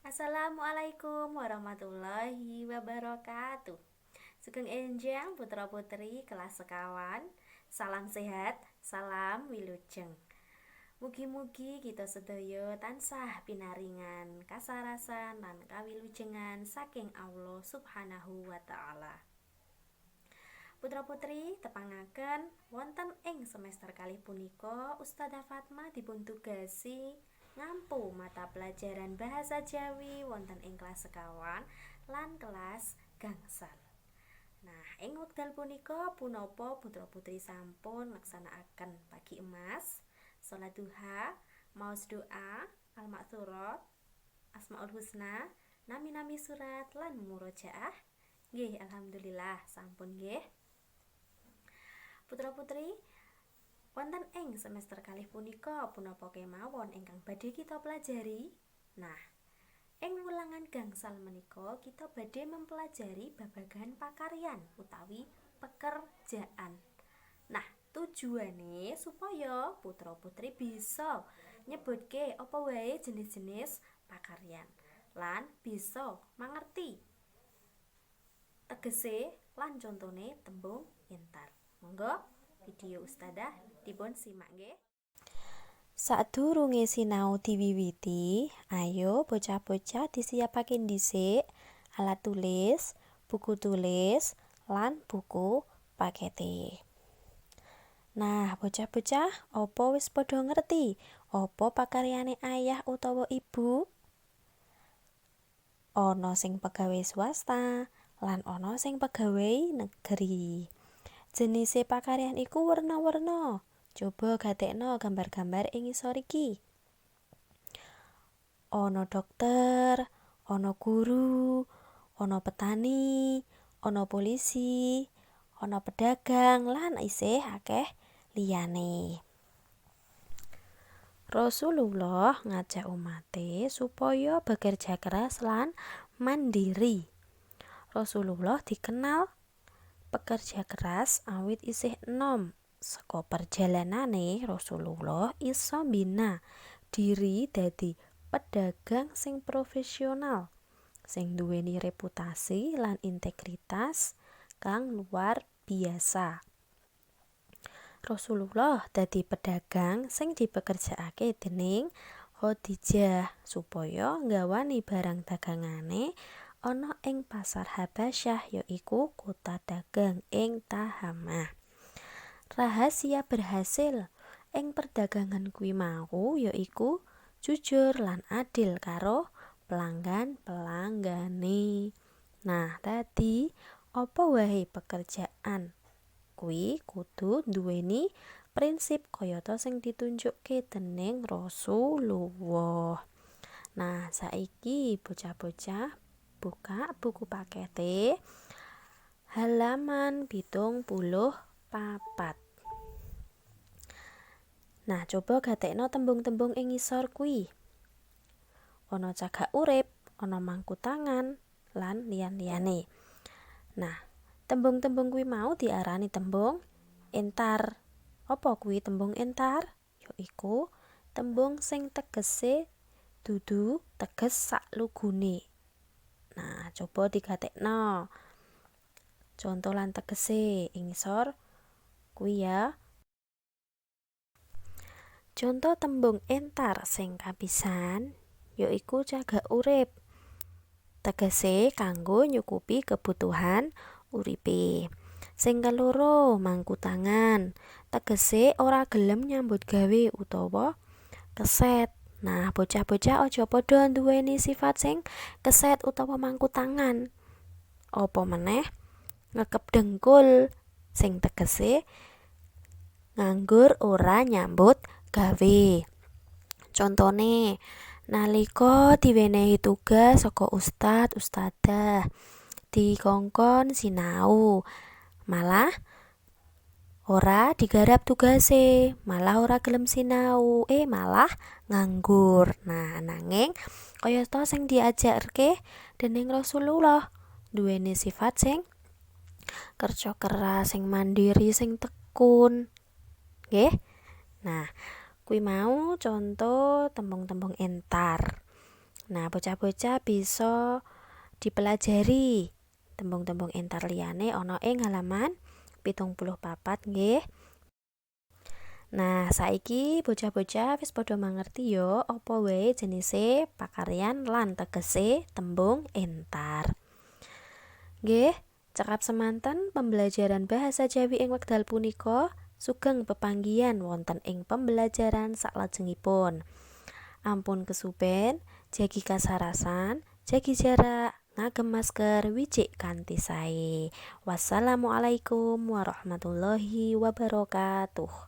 Assalamualaikum warahmatullahi wabarakatuh. Sugeng enjang putra putri kelas sekawan. Salam sehat, salam wilujeng. Mugi-mugi kita sedaya tansah pinaringan kasarasan lan kawilujengan saking Allah Subhanahu wa taala. Putra putri tepangaken wonten ing semester kalih punika Ustadzah Fatma dipun tugasi ngampu mata pelajaran bahasa Jawi wonten ing kelas sekawan lan kelas gangsal. Nah, ing wekdal punika punapa putra putri sampun laksanakaken pagi emas, salat duha, maos doa, al-maksurat, asmaul husna, nami-nami surat lan murojaah. Nggih, alhamdulillah sampun nggih. Putra putri, wonten ing semester kalih punika punapa kemawon ingkang badhe kita pelajari? Nah, ing wulangan gangsal menika kita badhe mempelajari babagan pakaryan utawi pekerjaan. Nah, tujuane supaya putra putri bisa nyebutke apa wae jenis-jenis pakaryan lan bisa mangerti tegese lan contone tembung entar. Monggo video Ustadzah dipun simak nggih. Sadurunge sinau diwiwiti, ayo bocah-bocah disiapake dhisik alat tulis, buku tulis, lan buku pakete. Nah, bocah-bocah, apa wis padha ngerti apa pakaryane ayah utawa ibu? Ana sing pegawai swasta lan ana sing pegawai negeri. Jenise pakaryan iku werna-werna. Coba gatekno gambar-gambar ing ngisor iki. Ana dokter, ana guru, ana petani, ana polisi, ana pedagang lan isih akeh liyane. Rasulullah ngajak umate supaya bekerja keras lan mandiri. Rasulullah dikenal pekerja keras awit isih enom. Saka perjalanane Rasulullah iso mbina diri dadi pedagang sing profesional, sing duweni reputasi lan integritas kang luar biasa. Rasulullah dadi pedagang sing dipekerjakake dening Khadijah supaya nggawani barang dagangane ana ing pasar Habasyah, yaiku kota dagang ing Tahamah. Rahasia berhasil ing perdagangan kuwi mau yaiku jujur lan adil karo pelanggan-pelanggane. Nah, tadi apa wae pekerjaan kuwi kudu duweni prinsip kayata sing ditunjukke dening Rasulullah. Nah, saiki bocah-bocah buka buku pakete halaman 74. Nah, coba gatekno tembung-tembung ing ngisor kuwi. Ana cagak urip, ana mangku tangan, lan liyan-liyane. Nah, tembung-tembung kuwi mau diarani tembung entar. Apa kuwi tembung entar? Yaiku tembung sing tegese dudu teges saklugune. Nah, coba digatekno. Contoh lan tegese ing ngisor kuwi ya. Contoh tembung entar sing kapisan yaiku cagak urip. Tegese kanggo nyukupi kebutuhan uripe. Sing keloro mangku tangan. Tegese ora gelem nyambut gawe utawa keset. Nah, bocah-bocah aja padha duweni sifat sing keset utawa mangku tangan. Apa meneh ngekep dengkul sing tegese nganggur ora nyambut gawe. Contone nalika diwenehi tugas saka ustad ustadzah dikongkon sinau malah ora digarap tugase, malah ora gelem sinau, malah nganggur. Nah, nanging kayata sing diajarke dening Rasulullah duweni sifat sing kerja keras, sing mandiri, sing tekun. Nggih. Nah, kuwi mau contoh tembung-tembung entar. Nah, bocah-bocah bisa dipelajari tembung-tembung entar liyane ana ing halaman 74 nggih. Nah, saiki bocah-bocah wis padha mangerti ya apa wae jenise pakaryan lan tegese tembung entar. Nggih, cekap semanten pembelajaran bahasa Jawi ing wekdal punika. Sugeng pepanggihan wonten ing pembelajaran saklajengipun. Ampun kesupen, jagi kasarasan, jagi jarak, ngagem masker, wijik kanthi sae. Wassalamualaikum warahmatullahi wabarakatuh.